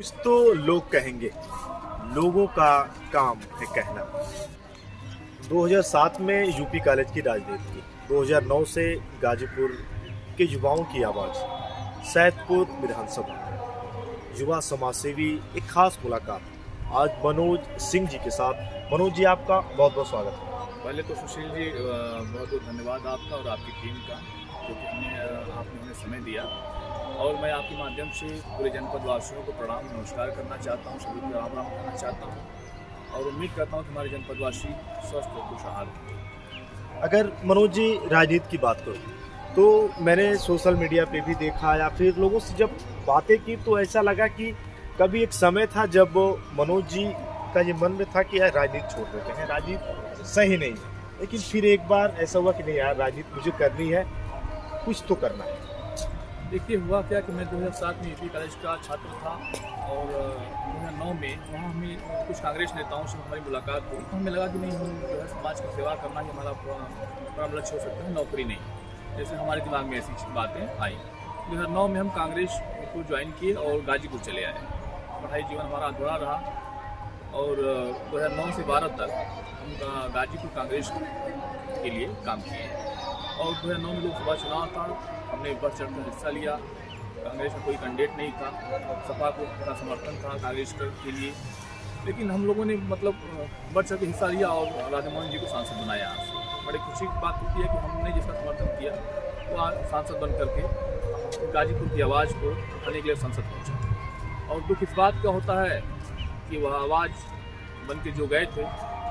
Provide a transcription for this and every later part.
कुछ तो लोग कहेंगे, लोगों का काम है कहना। 2007 में यूपी कॉलेज की राजनीति की, 2009 से गाजीपुर के युवाओं की आवाज़, सैदपुर विधानसभा, युवा समाजसेवी, एक खास मुलाकात आज मनोज सिंह जी के साथ। मनोज जी, आपका बहुत बहुत स्वागत है। पहले तो सुशील जी बहुत बहुत धन्यवाद आपका और आपकी टीम का, क्योंकि आपने हमें समय दिया। और मैं आपके माध्यम से पूरे जनपद वासियों को प्रणाम नमस्कार करना चाहता हूँ, सभी को राम राम कहना चाहता हूँ और उम्मीद करता हूँ कि हमारे जनपद वासी स्वस्थ और खुशहाल हों। अगर मनोज जी राजनीति की बात करूँ तो मैंने सोशल मीडिया पे भी देखा या फिर लोगों से जब बातें की तो ऐसा लगा कि कभी एक समय था जब मनोज जी का ये मन में था कि यार राजनीति छोड़ देते हैं, राजनीति सही नहीं है। लेकिन फिर एक बार ऐसा हुआ कि नहीं यार, राजनीति मुझे करनी है, कुछ तो करना है। देखिए, हुआ क्या कि मैं 2007 में यूपी कॉलेज का छात्र था और 2009 में वहाँ हमें कुछ कांग्रेस नेताओं से हमारी मुलाकात हुई। हमें लगा कि नहीं, हम जो है समाज की सेवा करना ही हमारा परम लक्ष्य हो सकता है, नौकरी नहीं। जैसे हमारे दिमाग में ऐसी बातें आई। 2009 में हम कांग्रेस को ज्वाइन किए और गाजीपुर चले आए। पढ़ाई जीवन हमारा अधूरा रहा और 2009 से 12 तक हम गाजीपुर कांग्रेस के लिए काम किए और 2009 में लोकसभा चुनाव था, हमने बढ़ चढ़ कर हिस्सा लिया। कांग्रेस में कोई कैंडिडेट नहीं था, सपा को का समर्थन था कांग्रेस के लिए, लेकिन हम लोगों ने बढ़ चढ़ के हिस्सा लिया और राधा मोहन जी को सांसद बनाया। यहाँ से बड़ी खुशी की बात होती है कि हमने जिसका समर्थन किया वो आज सांसद बन करके गाजीपुर की आवाज़ को उठाने के लिए संसद पहुँचा। और दुख इस बात का होता है कि वह आवाज़ बन के जो गए थे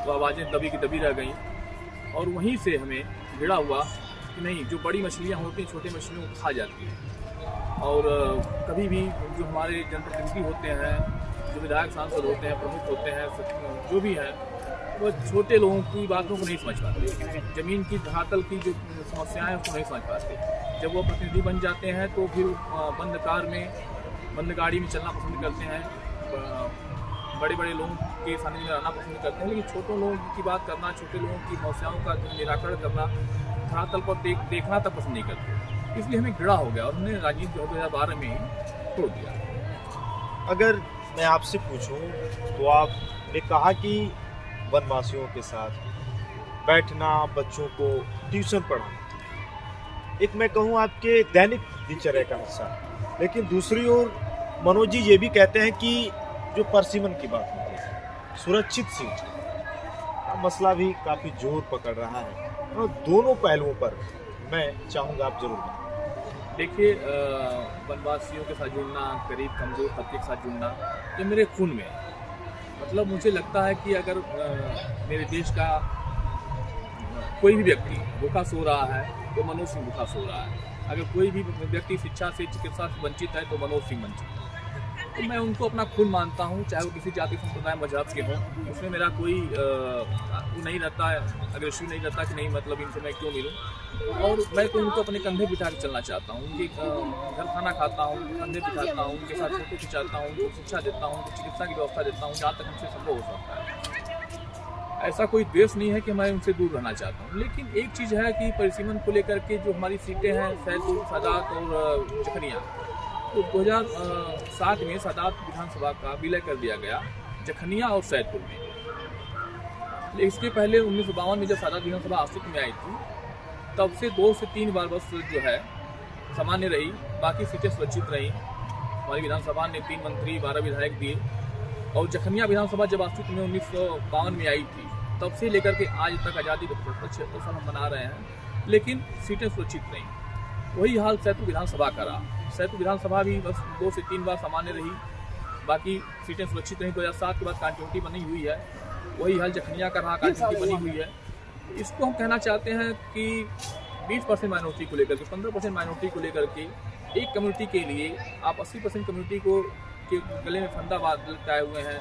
वो आवाज़ें दबी की दबी रह गईं और वहीं से हमें घिरा हुआ कि नहीं, जो बड़ी मछलियाँ होती हैं छोटी मछलियों को खा जाती हैं। और कभी भी जो हमारे जनप्रतिनिधि होते हैं, जो विधायक सांसद होते हैं, प्रमुख होते हैं, जो भी हैं, वो छोटे लोगों की बातों को नहीं समझ पाते, ज़मीन की धरातल की जो समस्याएं उसको नहीं समझ पाते। जब वो प्रतिनिधि बन जाते हैं तो फिर बंद कार में, बंद गाड़ी में चलना पसंद करते हैं, बड़े बड़े लोगों के सामने में रहना पसंद करते हैं, लेकिन छोटों लोगों की बात करना, छोटे लोगों की समस्याओं का निराकरण करना, धरातल पर देखना तक पसंद नहीं करते। इसलिए हमें घृणा हो गया और हमने राजनीति 2012 में ही छोड़ दिया। अगर मैं आपसे पूछूं तो आपने कहा कि वनवासियों के साथ बैठना, बच्चों को ट्यूशन पढ़ाना, एक मैं कहूँ आपके दैनिक दिनचर्या का हिस्सा। लेकिन दूसरी ओर मनोज जी ये भी कहते हैं कि जो परसिमन की बात होती है, सुरक्षित सीट का मसला भी काफ़ी जोर पकड़ रहा है। और दोनों पहलुओं पर मैं चाहूँगा आप जरूर बताएं। देखिए, वनवासियों के साथ जुड़ना, गरीब कमजोर तबके के साथ जुड़ना, ये मेरे खून में है। मतलब मुझे लगता है कि अगर मेरे देश का कोई भी व्यक्ति भूखा सो रहा है तो मनोज सिंह भूखा सो रहा है। अगर कोई भी व्यक्ति शिक्षा से, चिकित्सा से वंचित है तो मनोज सिंह वंचित है। तो मैं उनको अपना खून मानता हूँ, चाहे वो किसी जाति संप्रदाय मजहब के हों। उसमें मेरा कोई वो नहीं रहता है, अग्रेसिव नहीं रहता कि नहीं मतलब इनसे मैं क्यों मिलूँ। और मैं तो उनको अपने कंधे बिठा के चलना चाहता हूँ, उनके घर खाना खाता हूँ, कंधे बिठाता हूँ, उनके साथ फोटो खिंचाता हूँ, उनको शिक्षा देता हूँ, उनको चिकित्सा की व्यवस्था देता हूँ जहाँ तक हमसे संभव हो सकता है। ऐसा कोई द्वेष नहीं है कि मैं उनसे दूर रहना चाहता हूँ। लेकिन एक चीज़ है कि परिसीमन को लेकर के जो हमारी सीटें हैं सैदपुर, सादात और जखनिया, तो 2007 में सादात विधानसभा का विलय कर दिया गया जखनिया और सैदपुर में। इसके पहले 1952 में जब सादात विधानसभा अस्तित्व में आई थी तब से 2 से 3 बार बस जो है सामान्य रही, बाकी सीटें सुरक्षित रहीं। हमारी विधानसभा ने 3 मंत्री, 12 विधायक दिए। और जखनिया विधानसभा जब अस्तित्व में 1952 में आई थी तब से लेकर के आज तक आज़ादी को 75 साल हम मना रहे हैं, लेकिन सीटें सुरक्षित रहीं। वही हाल सैदपुर विधानसभा का रहा। सैदपुर विधानसभा भी बस 2 से 3 बार सामान्य रही, बाकी सीटें सुरक्षित रहीं। 2007 के बाद कॉन्टिन्यूटी बनी हुई है। वही हाल जखनिया का रहा, कॉन्टिन्यूटी बनी हुई है। इसको हम कहना चाहते हैं कि 20% माइनॉरिटी को लेकर के, 15% माइनॉरिटी को लेकर के, एक कम्युनिटी के लिए आप 80% कम्युनिटी को के गले में फंदा लटकाए हुए हैं,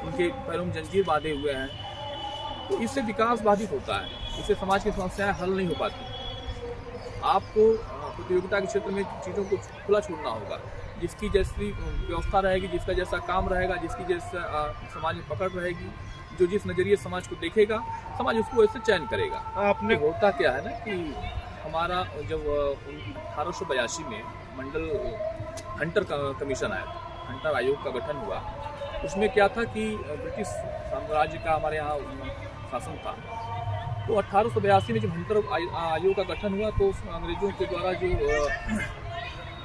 उनके पैरों में जंजीर बांधे हुए हैं, तो इससे विकास बाधित होता है, इससे समाज की समस्याएं हल नहीं हो पाती। आपको प्रतियोगिता के क्षेत्र में चीज़ों को खुला छोड़ना होगा। जिसकी जैसी व्यवस्था रहेगी, जिसका जैसा काम रहेगा, जिसकी जैसा समाज में पकड़ रहेगी, जो जिस नज़रिए समाज को देखेगा, समाज उसको वैसे चयन करेगा। आपने होता क्या है ना कि हमारा जब 1882 में मंडल हंटर कमीशन आया था, हंटर आयोग का गठन हुआ, उसमें क्या था कि ब्रिटिश साम्राज्य का हमारे यहाँ शासन था। तो 1882 में जब हंटर आयोग का गठन हुआ तो अंग्रेजों के द्वारा जो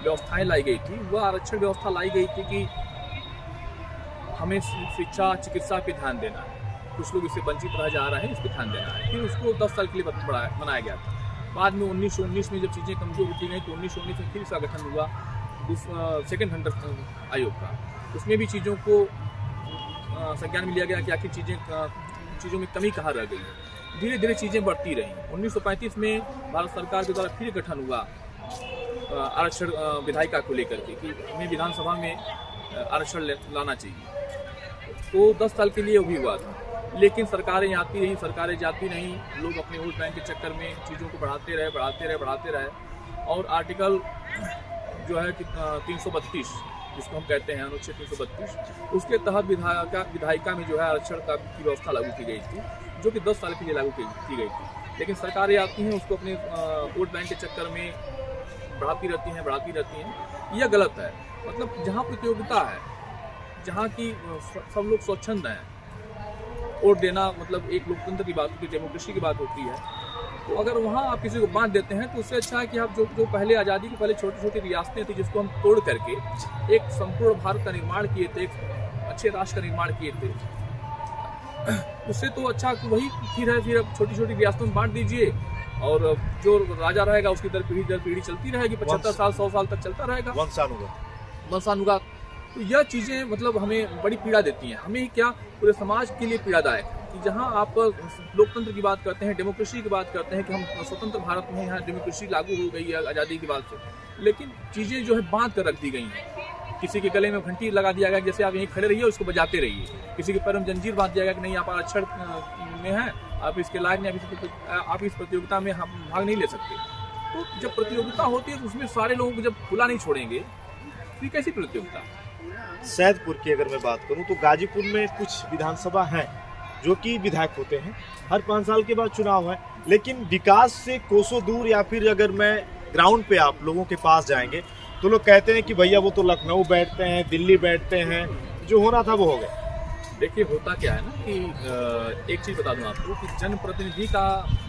व्यवस्थाएं लाई गई थी, वह आरक्षण व्यवस्था लाई गई थी कि हमें शिक्षा चिकित्सा पे ध्यान देना है, कुछ लोग इससे वंचित रह जा रहे हैं, इस पर ध्यान देना है। फिर उसको 10 साल के लिए बनाया गया था। बाद में 1919 में जब चीज़ें कमज़ोर होती गई तो 1919 में फिर इसका गठन हुआ सेकेंड हंटर आयोग का। उसमें भी चीज़ों को संज्ञान में लिया गया कि आखिर चीज़ों में कमी कहाँ रह गई है। धीरे धीरे चीज़ें बढ़ती रहीं। 1935 में भारत सरकार के द्वारा फिर गठन हुआ आरक्षण विधायिका को लेकर के कि हमें विधानसभा में आरक्षण लाना चाहिए। तो 10 साल के लिए वो भी हुआ था, लेकिन सरकारें आती रही, सरकारें जाती नहीं, लोग अपने वोट बैंक के चक्कर में चीज़ों को बढ़ाते रहे और आर्टिकल जो है कि 332 जिसको हम कहते हैं अनुच्छेद 332, उसके तहत विधायिका में जो है आरक्षण की व्यवस्था लागू की गई थी, जो कि 10 साल के लिए लागू की गई थी। लेकिन सरकारें आती हैं, उसको अपने वोट बैंक के चक्कर में बढ़ाती रहती हैं। यह गलत है। मतलब जहाँ प्रतियोगिता है, जहाँ की सब लोग स्वच्छंद हैं, वोट देना मतलब एक लोकतंत्र की बात होती है, डेमोक्रेसी की बात होती है। तो अगर वहाँ आप किसी को बांट देते हैं तो उससे अच्छा है कि आप जो पहले आज़ादी के पहले छोटी छोटी रियासतें थी जिसको हम तोड़ करके एक संपूर्ण भारत का निर्माण किए थे, एक अच्छे राष्ट्र का निर्माण किए थे, उससे तो अच्छा वही फिर अब छोटी छोटी रियासतों में बांट दीजिए और जो राजा रहेगा उसकी दर पीढ़ी चलती रहेगी, 75 साल 100 साल तक चलता रहेगा, वंशानुगत। तो यह चीज़ें मतलब हमें बड़ी पीड़ा देती हैं। हमें क्या, पूरे समाज के लिए पीड़ादायक है कि जहाँ आप लोकतंत्र की बात करते हैं, डेमोक्रेसी की बात करते हैं कि हम स्वतंत्र भारत में यहाँ डेमोक्रेसी लागू हो गई है आज़ादी की बात से, लेकिन चीज़ें जो है बांध कर रख दी गई हैं। किसी के गले में घंटी लगा दिया गया, जैसे आप यहीं खड़े रहिए उसको बजाते रहिए। किसी के पैर में जंजीर बांध दिया गया कि नहीं आप आरक्षण में हैं, आप इसके लायक नहीं, आप इस प्रतियोगिता में हम भाग नहीं ले सकते। तो जब प्रतियोगिता होती है तो उसमें सारे लोगों को जब खुला नहीं छोड़ेंगे तो कैसी प्रतियोगिता। सैदपुर की अगर मैं बात करूं तो गाजीपुर में कुछ विधानसभा हैं जो कि विधायक होते हैं, हर 5 साल के बाद चुनाव है, लेकिन विकास से कोसों दूर, या फिर अगर मैं ग्राउंड पे आप लोगों के पास जाएंगे तो लोग कहते हैं कि भैया वो तो लखनऊ बैठते हैं, दिल्ली बैठते हैं, जो होना था वो हो गया। देखिए होता क्या है ना कि एक चीज़ बता दूं आपको कि जनप्रतिनिधि का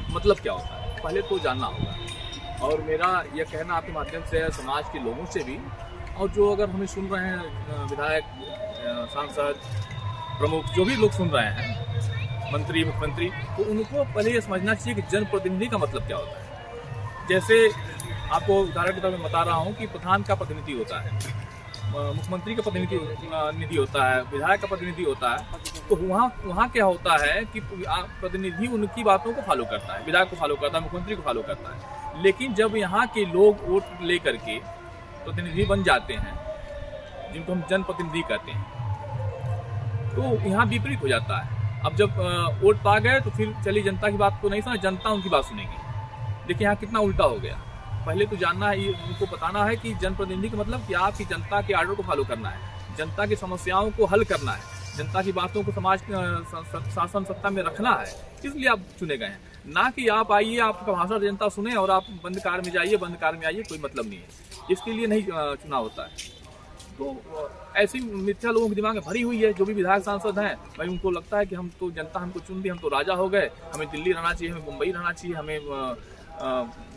मतलब क्या होता है, पहले तो जानना होगा। और मेरा यह कहना आपके माध्यम से है समाज के लोगों से भी, और जो अगर हमें सुन रहे हैं विधायक, सांसद, प्रमुख, जो भी लोग सुन रहे हैं, मंत्री, मुख्यमंत्री, तो उनको पहले ये समझना चाहिए कि जनप्रतिनिधि का मतलब क्या होता है। जैसे आपको उदाहरण के तौर पर बता रहा हूँ कि प्रधान का प्रतिनिधि होता है, मुख्यमंत्री का प्रतिनिधि होता है, विधायक का प्रतिनिधि होता है। तो वहाँ क्या होता है कि प्रतिनिधि उनकी बातों को फॉलो करता है, विधायक को फॉलो करता है, मुख्यमंत्री को फॉलो करता है। लेकिन जब यहाँ के लोग वोट ले करके प्रतिनिधि बन जाते हैं, जिनको हम जनप्रतिनिधि कहते हैं, तो यहाँ विपरीत हो जाता है। अब जब वोट पा गए तो फिर चलिए जनता की बात को नहीं सुना, जनता उनकी बात सुनेगी। देखिए यहाँ कितना उल्टा हो गया। पहले तो जानना है, उनको बताना है कि जनप्रतिनिधि का मतलब कि आपकी जनता के आर्डर को फॉलो करना है, जनता की समस्याओं को हल करना है, जनता की बातों को समाज शासन सत्ता में रखना है, इसलिए आप चुने गए हैं। ना कि आप आइए, आपका भाषण जनता सुने और आप बंद कार में जाइए, बंद कार में आइए, कोई मतलब नहीं है। इसके लिए नहीं चुनाव होता है। तो ऐसी मिथ्या लोगों के दिमाग में भरी हुई है। जो भी विधायक सांसद हैं भाई, उनको लगता है कि हम तो जनता हमको चुन दी, हम तो राजा हो गए, हमें दिल्ली रहना चाहिए, हमें मुंबई रहना चाहिए, हमें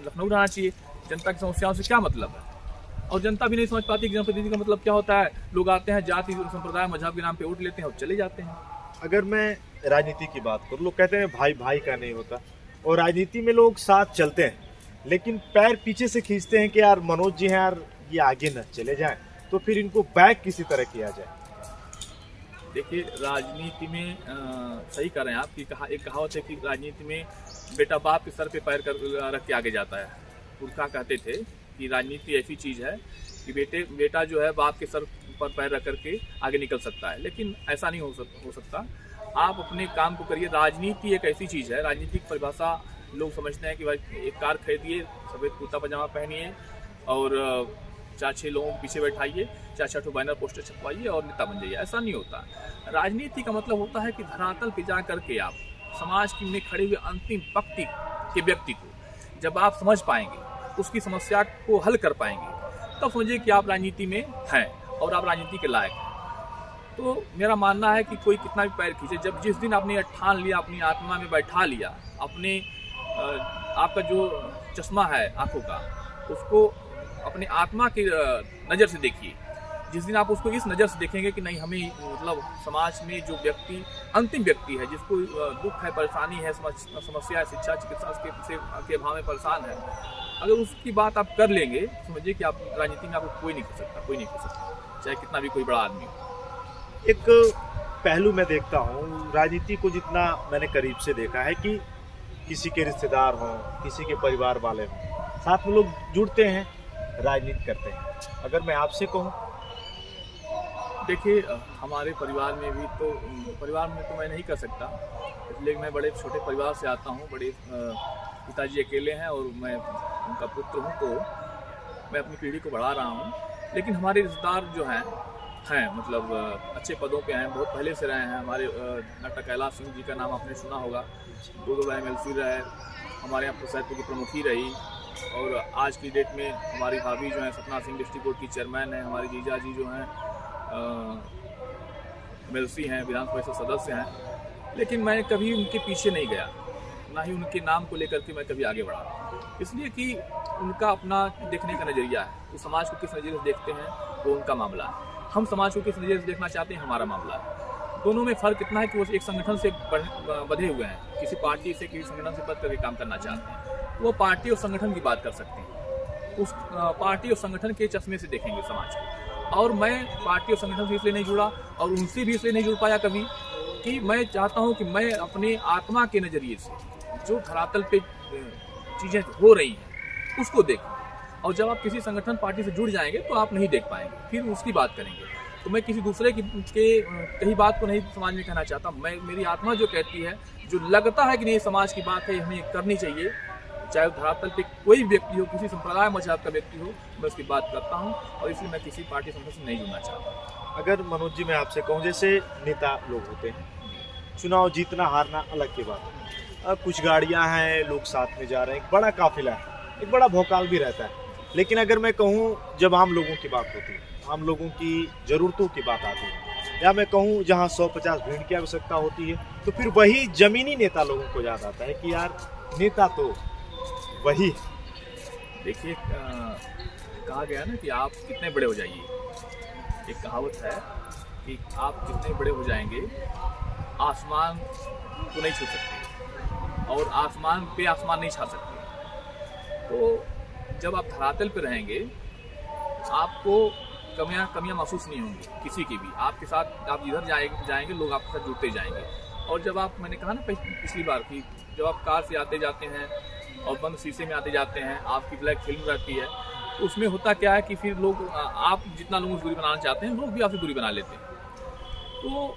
लखनऊ रहना चाहिए। जनता की समस्याओं से क्या मतलब है। और जनता भी नहीं समझ पाती कि जनप्रतिनिधि का मतलब क्या होता है। लोग आते हैं, जाति संप्रदाय मजहब के नाम पे वोट लेते हैं और चले जाते हैं। अगर मैं राजनीति की बात करूँ, लोग कहते हैं भाई भाई का नहीं होता, और राजनीति में लोग साथ चलते हैं लेकिन पैर पीछे से खींचते हैं कि यार मनोज जी हैं, यार ये आगे न चले जाएं, तो फिर इनको बैक किसी तरह किया जाए। देखिए राजनीति में सही कर रहे हैं आप कि एक कहावत है कि राजनीति में बेटा बाप के सर पे पैर रख के आगे जाता है। पुरखा कहते थे कि राजनीति ऐसी चीज़ है कि बेटा जो है बाप के सर पर पैर रख करके आगे निकल सकता है, लेकिन ऐसा नहीं हो सकता। आप अपने काम को करिए। राजनीति एक ऐसी चीज़ है, राजनीति की परिभाषा लोग समझते हैं कि भाई एक कार खरीदिए, सफ़ेद कुर्ता पजामा पहनिए और 4-6 लोगों को पीछे बैठाइए, 4-6 बैनर पोस्टर छपवाइए और नेता बन जाइए। ऐसा नहीं होता। राजनीति का मतलब होता है कि धरातल पे जा करके आप समाज की में खड़े हुए अंतिम पंक्ति के व्यक्ति को जब आप समझ पाएंगे, उसकी समस्या को हल कर पाएंगे, तब समझिए कि आप राजनीति में हैं। और आप राजनीति के लायक हैं। तो मेरा मानना है कि कोई कितना भी पैर खींचे, जब जिस दिन आपने यह ठान लिया, अपनी आत्मा में बैठा लिया, अपने आपका जो चश्मा है आंखों का, उसको अपने आत्मा की नज़र से देखिए। जिस दिन आप उसको इस नज़र से देखेंगे कि नहीं, हमें मतलब समाज में जो व्यक्ति अंतिम व्यक्ति है, जिसको दुख है, परेशानी है, समस्या है, शिक्षा चिकित्सा के अभाव में परेशान है, अगर उसकी बात आप कर लेंगे, समझिए कि आप राजनीति में आपको कोई नहीं कर सकता, कोई नहीं कर सकता, चाहे कितना भी कोई बड़ा आदमी हो। एक पहलू मैं देखता हूँ राजनीति को, जितना मैंने करीब से देखा है कि किसी के रिश्तेदार हों, किसी के परिवार वाले हों, साथ में लोग जुड़ते हैं, राजनीति करते हैं। अगर मैं आपसे कहूँ, देखिए हमारे परिवार में भी तो, परिवार में तो मैं नहीं कर सकता, इसलिए मैं बड़े छोटे परिवार से आता हूँ। बड़े पिताजी अकेले हैं और मैं उनका पुत्र हूँ, तो मैं अपनी पीढ़ी को बढ़ा रहा हूँ। लेकिन हमारे रिश्तेदार जो हैं मतलब अच्छे पदों पे हैं, बहुत पहले से रहे हैं। हमारे डॉक्टर कैलाश सिंह जी का नाम आपने सुना होगा, 2 बार MLC रहे, हमारे यहाँ सैदपुर की प्रमुखी रही, और आज की डेट में हमारी भाभी जो हैं सतना सिंह डिस्ट्रिक्ट कोर्ट की चेयरमैन हैं, हमारे जीजा जी जो हैं MLC हैं, विधान परिषद सदस्य हैं। लेकिन मैं कभी उनके पीछे नहीं गया, ना ही उनके नाम को लेकर के मैं कभी आगे बढ़ा, इसलिए कि उनका अपना देखने का नज़रिया है। वो समाज को किस नज़रिए से देखते हैं वो उनका मामला है, हम समाज को किस नज़रिए से देखना चाहते हैं हमारा मामला है। दोनों में फ़र्क इतना है कि वो एक संगठन से बंधे हुए हैं, किसी पार्टी से किसी संगठन से बंध करके काम करना चाहते हैं, वो पार्टी और संगठन की बात कर सकते हैं, उस पार्टी और संगठन के चश्मे से देखेंगे समाज को। और मैं पार्टी और संगठन से इसलिए नहीं जुड़ा और उनसे भी इसलिए नहीं जुड़ पाया कभी, कि मैं चाहता हूं कि मैं अपने आत्मा के नज़रिए से जो धरातल पे चीज़ें हो रही हैं उसको देखूं। और जब आप किसी संगठन पार्टी से जुड़ जाएंगे तो आप नहीं देख पाएंगे, फिर उसकी बात करेंगे। तो मैं किसी दूसरे के कहीं बात को नहीं समाज में कहना चाहता। मैं, मेरी आत्मा जो कहती है, जो लगता है कि नहीं समाज की बात है, हमें करनी चाहिए, चाहे धरातल पे कोई व्यक्ति हो, किसी संप्रदाय मजहब का व्यक्ति हो, मैं उसकी बात करता हूँ, और इसलिए मैं किसी पार्टी संगठन से नहीं जुड़ना चाहता। अगर मनोज जी मैं आपसे कहूँ, जैसे नेता लोग होते हैं, चुनाव जीतना हारना अलग की बात है, कुछ गाड़ियाँ हैं, लोग साथ में जा रहे हैं, एक बड़ा काफिला है, एक बड़ा भौकाल भी रहता है। लेकिन अगर मैं कहूँ जब आम लोगों की बात होती है, आम लोगों की ज़रूरतों की बात आती है, या मैं कहूँ जहाँ 150 भीड़ की आवश्यकता होती है, तो फिर वही ज़मीनी नेता लोगों को याद आता है कि यार नेता तो वही। देखिए कहा गया ना कि आप कितने बड़े हो जाइए, एक कहावत है कि आप कितने बड़े हो जाएंगे आसमान को नहीं छू सकते और आसमान पे आसमान नहीं छा सकते। तो जब आप धरातल पे रहेंगे आपको कमियां महसूस नहीं होंगी किसी की भी। आपके साथ आप जिधर जाएंगे लोग आपके साथ जुड़ते जाएंगे। और जब आप, मैंने कहा ना पिछली बार की, जब आप कार से आते जाते हैं और बंद शीशे में आते जाते हैं, आपकी ब्लैक फिल्म रहती है, तो उसमें होता क्या है कि फिर लोग, आप जितना लोगों से दूरी बनाना चाहते हैं, लोग भी आपसे दूरी बना लेते हैं। तो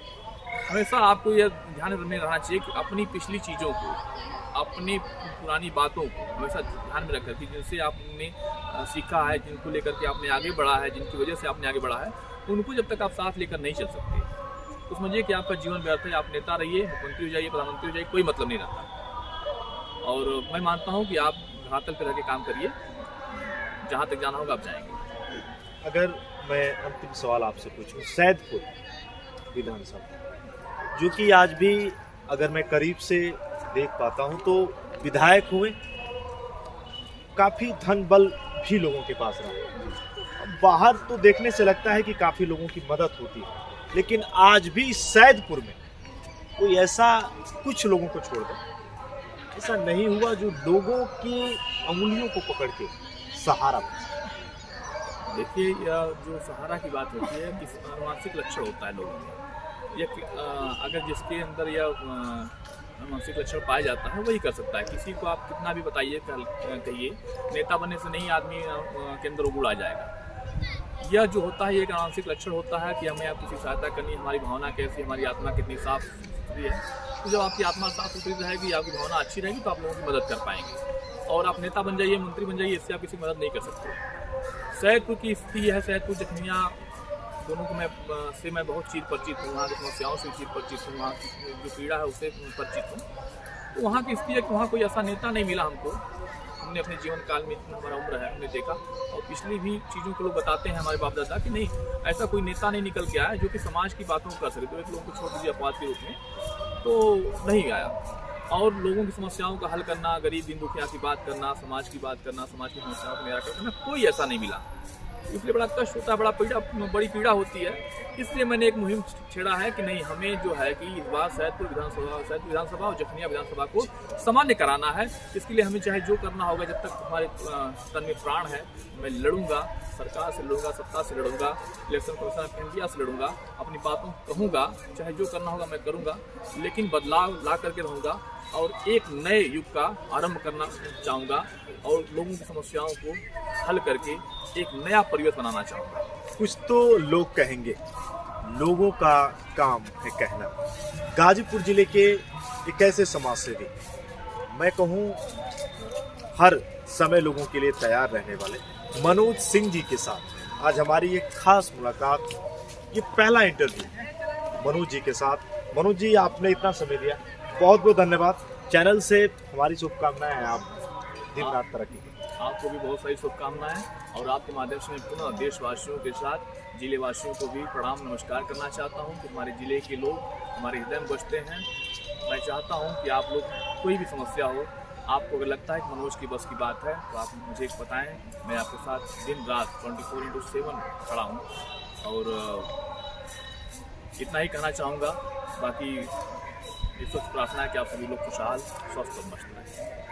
हमेशा आपको यह ध्यान में रहना चाहिए कि अपनी पिछली चीज़ों को, अपनी पुरानी बातों को हमेशा ध्यान में रखकर कि जिनसे आपने सीखा है, जिनको लेकर के आपने आगे बढ़ा है, जिनकी वजह से आपने आगे बढ़ा है, उनको जब तक आप साथ लेकर नहीं चल सकते तो समझिए कि आपका जीवन व्यर्थ है। आप नेता रहिए, मुख्यमंत्री हो जाइए, प्रधानमंत्री हो जाइए, कोई मतलब नहीं रहता। और मैं मानता हूँ कि आप धरातल पर रह के काम करिए, जहाँ तक जाना होगा आप जाएंगे। अगर मैं अंतिम सवाल आपसे पूछूं, सैदपुर विधानसभा जो कि आज भी अगर मैं करीब से देख पाता हूं तो विधायक हुए, काफ़ी धन बल भी लोगों के पास रहा। बाहर तो देखने से लगता है कि काफ़ी लोगों की मदद होती है, लेकिन आज भी सैदपुर में कोई ऐसा, कुछ लोगों को छोड़कर ऐसा नहीं हुआ जो लोगों की अंगुलियों को पकड़ के सहारा। देखिए, यह जो सहारा की बात होती है, किस मानसिक लक्षण होता है लोगों में, अगर जिसके अंदर यह मानसिक लक्षण पाया जाता है वही कर सकता है। किसी को आप कितना भी बताइए, कहिए, नेता बनने से नहीं आदमी के अंदर उगड़ आ जाएगा। यह जो होता है ये एक मानसिक लक्षण होता है कि हमें आप किसी सहायता करनी, हमारी भावना कैसी, हमारी आत्मा कितनी साफ सुथरी है। तो जब आपकी आत्मा साफ सुथरी रहेगी, आपकी भावना अच्छी रहेगी, तो आप लोगों की मदद कर पाएंगे। और आप नेता बन जाइए, मंत्री बन जाइए, इससे आप किसी की मदद नहीं कर सकते। सैदपुर की स्थिति है, सैदपुर जखनिया दोनों को मैं बहुत चीज परिचित हूँ, वहाँ की समस्याओं से चीज परिचित हूँ, वहाँ की जो पीड़ा है उससे परिचित हूँ। तो वहाँ की स्थिति है कि वहाँ कोई ऐसा नेता नहीं मिला हमको हमने अपने जीवन काल में जितना हमारा उम्र है हमने देखा, और पिछली भी चीज़ों को लोग बताते हैं हमारे बाप दादा कि नहीं ऐसा कोई नेता नहीं निकल के आया जो कि समाज की बातों को कर सके। तो एक लोगों को छोड़ दीजिए अपवाद के रूप में, तो नहीं आया। और लोगों की समस्याओं का हल करना, गरीब दीन दुखिया की बात करना, समाज की बात करना, समाज की समस्याओं का निराकरण करना, कोई ऐसा नहीं मिला। इसलिए बड़ा कष्ट होता है, बड़ी पीड़ा होती है। इसलिए मैंने एक मुहिम छेड़ा है कि नहीं, हमें जो है कि इस बार सैदपुर विधानसभा और जखनिया विधानसभा को सामान्य कराना है। इसके लिए हमें चाहे जो करना होगा, जब तक हमारे तन में प्राण है मैं लड़ूंगा, सरकार से लड़ूंगा, सत्ता से लड़ूंगा, इलेक्शन कमीशन ऑफ इंडिया से लड़ूंगा, अपनी बातों कहूँगा, चाहे जो करना होगा मैं करूँगा, लेकिन बदलाव ला करके रहूँगा और एक नए युग का आरंभ करना चाहूँगा और लोगों की समस्याओं को हल करके एक नया परिवेश बनाना चाहूँगा। कुछ तो लोग कहेंगे, लोगों का काम है कहना। गाजीपुर जिले के एक ऐसे समाज सेवी, मैं कहूँ हर समय लोगों के लिए तैयार रहने वाले मनोज सिंह जी के साथ आज हमारी एक खास मुलाकात, ये पहला इंटरव्यू मनोज जी के साथ। मनोज जी, आपने इतना समय दिया, बहुत बहुत धन्यवाद। चैनल से हमारी शुभकामनाएं हैं, आप दिन रात तरक्की करें। आपको भी बहुत सारी शुभकामनाएं, और आपके माध्यम से मैं पुनः देशवासियों के साथ जिले वासियों को भी प्रणाम नमस्कार करना चाहता हूं कि हमारे जिले के लोग हमारे हृदय में बसते हैं। मैं चाहता हूं कि आप लोग, कोई भी समस्या हो, आपको अगर लगता है कि मनोज की बस की बात है तो आप मुझे बताएं, मैं आपके साथ दिन रात 24/7 खड़ा हूँ। और इतना ही कहना चाहूँगा। बाकी इस वक्त प्रार्थना है कि आप सभी लोग खुशहाल, स्वस्थ और मस्त रहें।